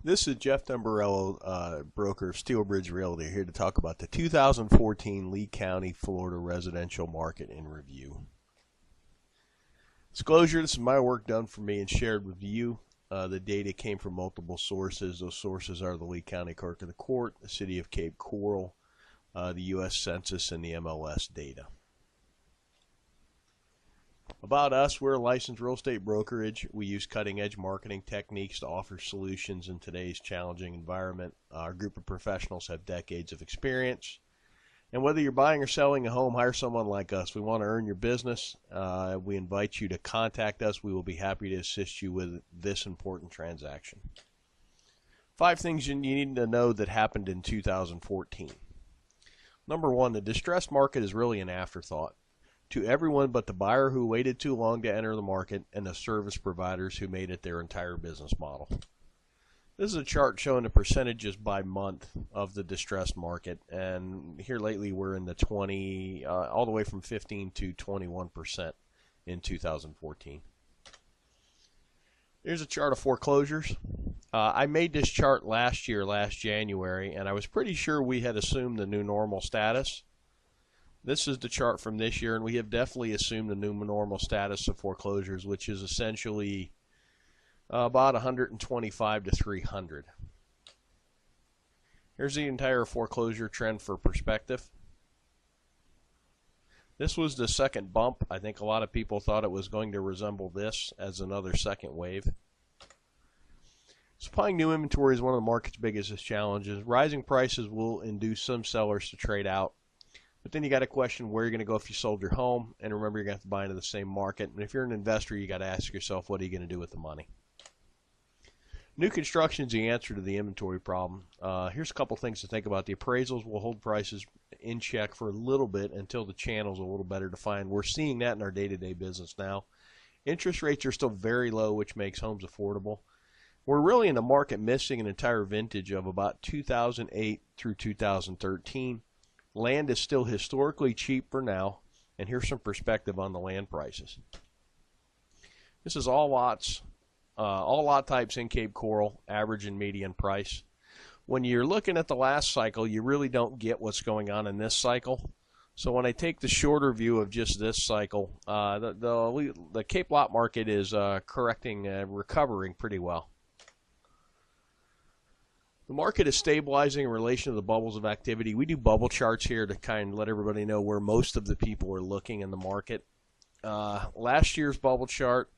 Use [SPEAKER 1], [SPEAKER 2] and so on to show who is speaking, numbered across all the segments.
[SPEAKER 1] This is Jeff Dumbarello, broker of Steelbridge Realty, here to talk about the 2014 Lee County, Florida residential market in review. Disclosure, this is my work done for me and shared with you. The data came from multiple sources. Those sources are the Lee County Clerk of the Court, the City of Cape Coral, the U.S. Census, and the MLS data. About us, we're a licensed real estate brokerage. We use cutting-edge marketing techniques to offer solutions in today's challenging environment. Our group of professionals have decades of experience. And whether you're buying or selling a home, hire someone like us. We want to earn your business. We invite you to contact us. We will be happy to assist you with this important transaction. 5 things you need to know that happened in 2014. Number 1, the distressed market is really an afterthought to everyone but the buyer who waited too long to enter the market and the service providers who made it their entire business model. This is a chart showing the percentages by month of the distressed market, and here lately we're in the 20, all the way from 15 to 21% in 2014. Here's a chart of foreclosures. I made this chart last January, and I was pretty sure we had assumed the new normal status. This is the chart from this year, and we have definitely assumed the new normal status of foreclosures, which is essentially about 125 to 300. Here's the entire foreclosure trend for perspective. This was the second bump. I think a lot of people thought it was going to resemble this as another second wave. Supplying new inventory is one of the market's biggest challenges. Rising prices will induce some sellers to trade out. But then you got to question where you're going to go if you sold your home. And remember, you're going to have to buy into the same market. And if you're an investor, you got to ask yourself, what are you going to do with the money? New construction is the answer to the inventory problem. Here's a couple things to think about. The appraisals will hold prices in check for a little bit until the channel's a little better defined. We're seeing that in our day-to-day business now. Interest rates are still very low, which makes homes affordable. We're really in the market missing an entire vintage of about 2008 through 2013. Land is still historically cheap for now, and here's some perspective on the land prices. This is all lots, all lot types in Cape Coral, average and median price. When you're looking at the last cycle, you really don't get what's going on in this cycle. So when I take the shorter view of just this cycle, the Cape lot market is recovering pretty well. The market is stabilizing in relation to the bubbles of activity. We do bubble charts here to kind of let everybody know where most of the people are looking in the market. Last year's bubble chart,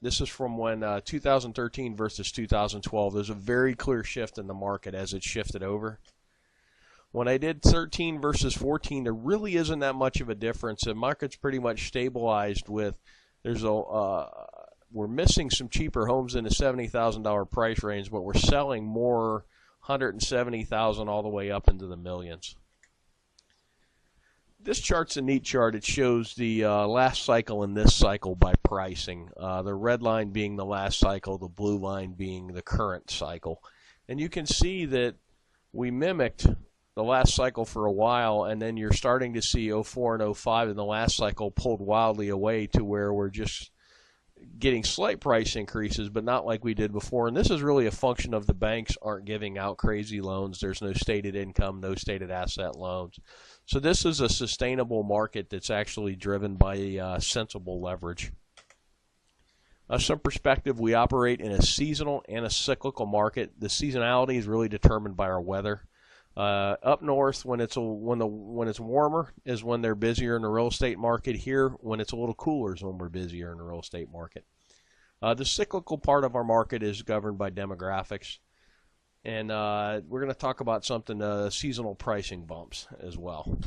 [SPEAKER 1] this is from when 2013 versus 2012. There's a very clear shift in the market as it shifted over. When I did 13 versus 14, there really isn't that much of a difference. The market's pretty much stabilized with, we're missing some cheaper homes in the $70,000 price range, but we're selling more 170,000 all the way up into the millions. This chart's a neat chart. It shows the last cycle and this cycle by pricing. The red line being the last cycle, the blue line being the current cycle. And you can see that we mimicked the last cycle for a while, and then you're starting to see 04 and 05 in the last cycle pulled wildly away to where we're just getting slight price increases, but not like we did before. And this is really a function of the banks aren't giving out crazy loans. There's no stated income, no stated asset loans. So this is a sustainable market that's actually driven by sensible leverage. Some perspective, we operate in a seasonal and a cyclical market. The seasonality is really determined by our weather. Up north, when it's warmer, is when they're busier in the real estate market. Here, when it's a little cooler, is when we're busier in the real estate market. The cyclical part of our market is governed by demographics, and we're going to talk about something, seasonal pricing bumps as well.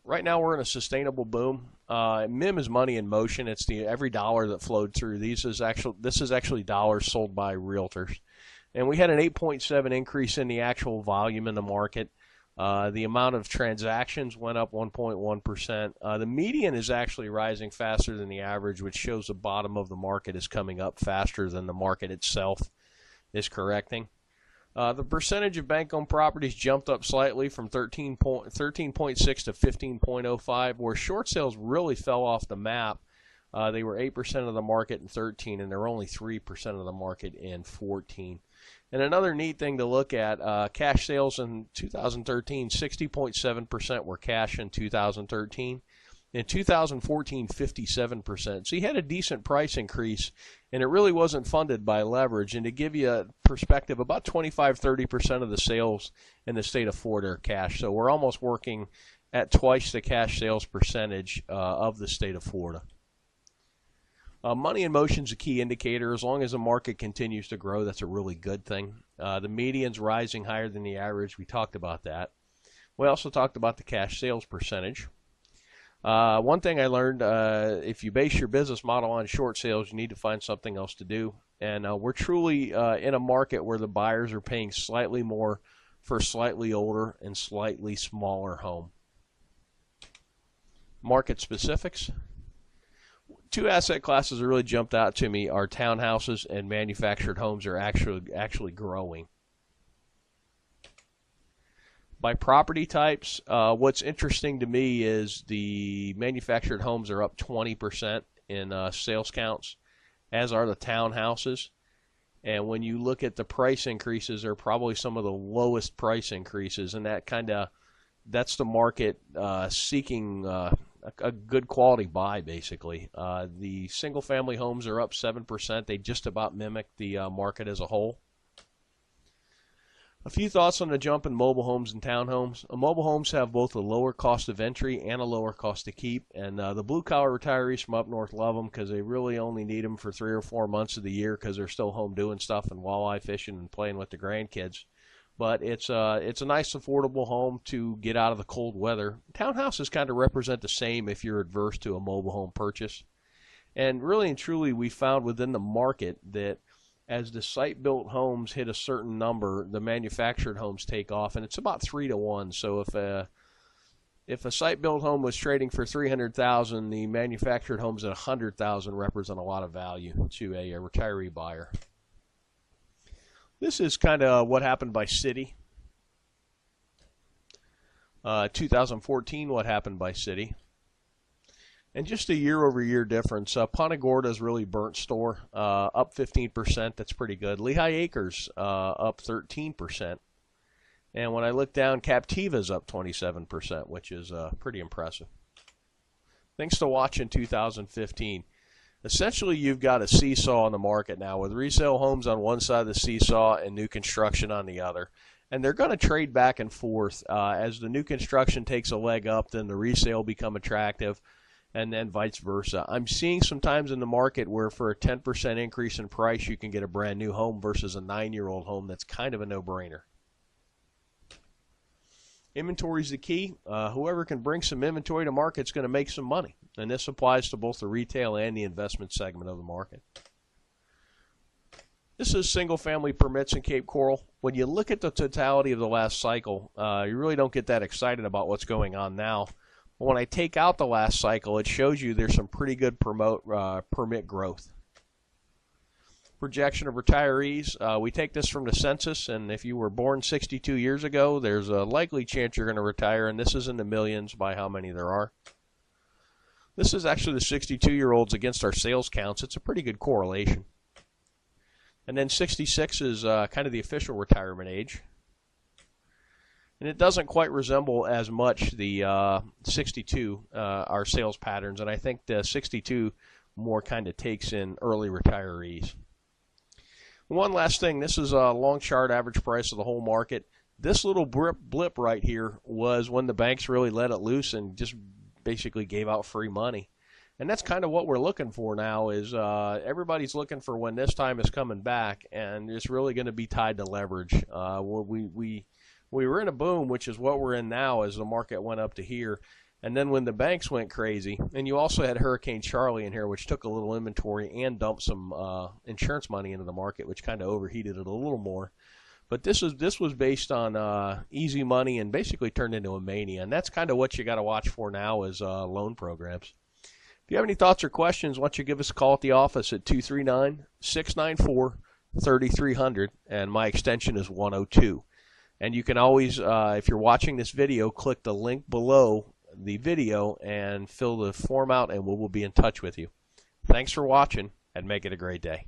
[SPEAKER 1] Right now, we're in a sustainable boom. MIM is money in motion. It's every dollar that flowed through. This is actually dollars sold by realtors. And we had an 8.7 increase in the actual volume in the market. The amount of transactions went up 1.1%. The median is actually rising faster than the average, which shows the bottom of the market is coming up faster than the market itself is correcting. The percentage of bank-owned properties jumped up slightly from 13.6 to 15.05, where short sales really fell off the map. They were 8% of the market in 13, and they're only 3% of the market in 14. And another neat thing to look at, cash sales in 2013, 60.7% were cash in 2013. In 2014, 57%. So you had a decent price increase, and it really wasn't funded by leverage. And to give you a perspective, about 25-30% of the sales in the state of Florida are cash. So we're almost working at twice the cash sales percentage of the state of Florida. Money in motion is a key indicator. As long as the market continues to grow, that's a really good thing. The median's rising higher than the average. We talked about that. We also talked about the cash sales percentage. One thing I learned, if you base your business model on short sales, you need to find something else to do. And we're truly in a market where the buyers are paying slightly more for a slightly older and slightly smaller home. Market specifics. Two asset classes that really jumped out to me are townhouses and manufactured homes are actually growing. By property types, what's interesting to me is the manufactured homes are up 20% in sales counts, as are the townhouses. And when you look at the price increases, they're probably some of the lowest price increases, and that's the market seeking a good quality buy, basically. The single-family homes are up 7%. They just about mimic the market as a whole. A few thoughts on the jump in mobile homes and townhomes. Mobile homes have both a lower cost of entry and a lower cost to keep, and the blue-collar retirees from up north love them because they really only need them for 3 or 4 months of the year because they're still home doing stuff and walleye fishing and playing with the grandkids. But it's a nice, affordable home to get out of the cold weather. Townhouses kind of represent the same if you're adverse to a mobile home purchase. And really and truly, we found within the market that as the site-built homes hit a certain number, the manufactured homes take off, and it's about 3 to 1. So if a site-built home was trading for $300,000, the manufactured homes at $100,000 represent a lot of value to a retiree buyer. This is kind of what happened by city. 2014, what happened by city. And just a year-over-year difference. Punta Gorda's really burnt store, up 15%. That's pretty good. Lehigh Acres up 13%. And when I look down, Captiva's up 27%, which is pretty impressive. Things to watch in 2015. Essentially, you've got a seesaw in the market now with resale homes on one side of the seesaw and new construction on the other. And they're going to trade back and forth. As the new construction takes a leg up, then the resale become attractive, and then vice versa. I'm seeing sometimes in the market where for a 10% increase in price, you can get a brand new home versus a 9-year-old home. That's kind of a no-brainer. Inventory is the key. Whoever can bring some inventory to market is going to make some money. And this applies to both the retail and the investment segment of the market. This is single-family permits in Cape Coral. When you look at the totality of the last cycle, you really don't get that excited about what's going on now. But when I take out the last cycle, it shows you there's some pretty good permit growth. Projection of retirees. We take this from the census, and if you were born 62 years ago, there's a likely chance you're going to retire, and this is in the millions by how many there are. This is actually the 62-year-olds against our sales counts. It's a pretty good correlation. And then 66 is kind of the official retirement age. And it doesn't quite resemble as much the 62, our sales patterns, and I think the 62 more kind of takes in early retirees. One last thing, this is a long chart average price of the whole market. This little blip right here was when the banks really let it loose and just basically gave out free money. And that's kind of what we're looking for now is everybody's looking for when this time is coming back, and it's really going to be tied to leverage. We were in a boom, which is what we're in now as the market went up to here. And then when the banks went crazy, and you also had Hurricane Charlie in here, which took a little inventory and dumped some insurance money into the market, which kind of overheated it a little more. But this was based on easy money and basically turned into a mania. And that's kind of what you got to watch for now is loan programs. If you have any thoughts or questions, why don't you give us a call at the office at 239-694-3300, and my extension is 102. And you can always, if you're watching this video, click the link below the video and fill the form out, and we will be in touch with you. Thanks for watching, and make it a great day.